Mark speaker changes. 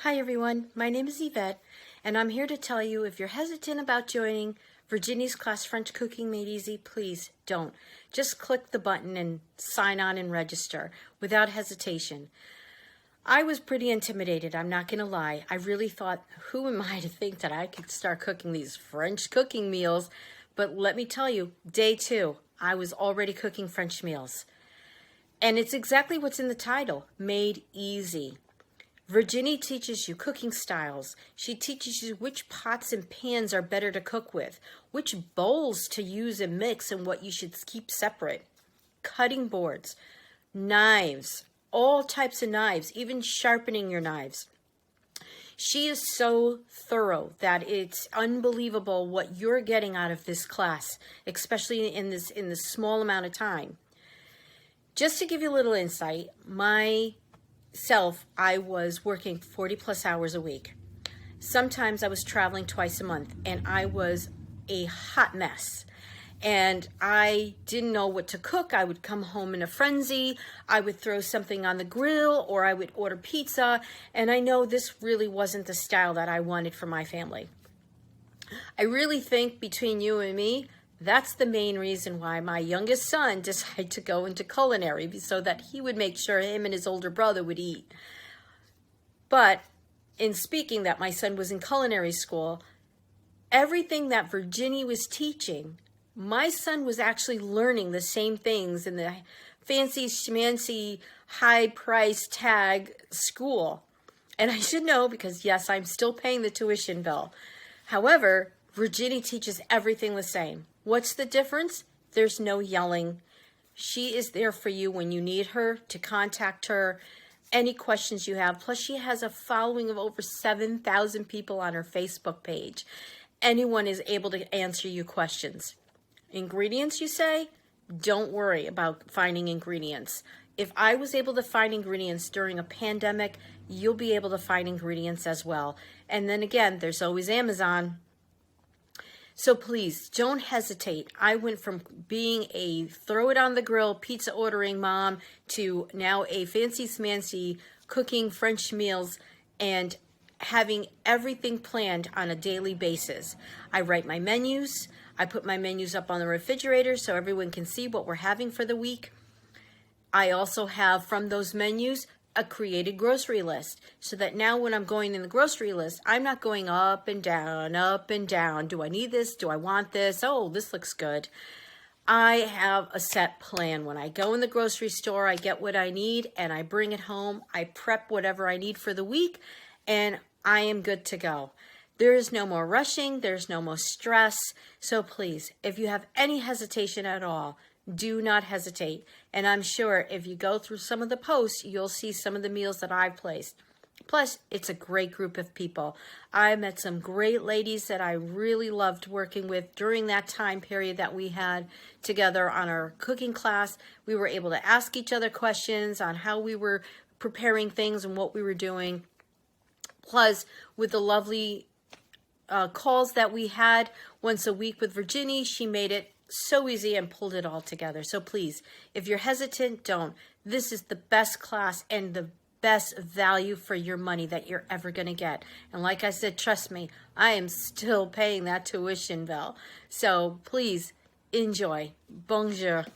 Speaker 1: Hi everyone, my name is Yvette, and I'm here to tell you if you're hesitant about joining Virginie's Class French Cooking Made Easy, please don't. Just click the button and sign on and register without hesitation. I was pretty intimidated, I'm not gonna lie. I really thought, who am I to think that I could start cooking these French cooking meals? But let me tell you, day 2, I was already cooking French meals. And it's exactly what's in the title, Made Easy. Virginie teaches you cooking styles. She teaches you which pots and pans are better to cook with, which bowls to use and mix and what you should keep separate. Cutting boards, knives, all types of knives, even sharpening your knives. She is so thorough that it's unbelievable what you're getting out of this class, especially in this small amount of time. Just to give you a little insight, I was working 40 plus hours a week. Sometimes I was traveling twice a month and I was a hot mess. And I didn't know what to cook. I would come home in a frenzy. I would throw something on the grill or I would order pizza. And I know this really wasn't the style that I wanted for my family. I really think between you and me, that's the main reason why my youngest son decided to go into culinary, so that he would make sure him and his older brother would eat. But in speaking that my son was in culinary school, everything that Virginie was teaching, my son was actually learning the same things in the fancy schmancy high price tag school. And I should know because yes, I'm still paying the tuition bill. However, Virginie teaches everything the same. What's the difference? There's no yelling. She is there for you when you need her, to contact her, any questions you have. Plus, she has a following of over 7,000 people on her Facebook page. Anyone is able to answer you questions. Ingredients, you say? Don't worry about finding ingredients. If I was able to find ingredients during a pandemic, you'll be able to find ingredients as well. And then again, there's always Amazon. So please don't hesitate. I went from being a throw it on the grill pizza ordering mom to now a fancy smancy cooking French meals and having everything planned on a daily basis. I write my menus. I put my menus up on the refrigerator so everyone can see what we're having for the week. I also have from those menus a created grocery list so that now when I'm going in the grocery list, I'm not going up and down, up and down. Do I need this? Do I want this? Oh, this looks good. I have a set plan. When I go in the grocery store, I get what I need and I bring it home. I prep whatever I need for the week and I am good to go. There is no more rushing. There's no more stress. So please, if you have any hesitation at all, do not hesitate. And I'm sure if you go through some of the posts, you'll see some of the meals that I've placed. Plus, it's a great group of people. I met some great ladies that I really loved working with during that time period that we had together on our cooking class. We were able to ask each other questions on how we were preparing things and what we were doing. Plus, with the lovely calls that we had once a week with Virginie, she made it so easy and pulled it all together. So please, if you're hesitant, don't. This is the best class and the best value for your money that you're ever going to get. And like I said, trust me, I am still paying that tuition bill. So please enjoy. Bonjour.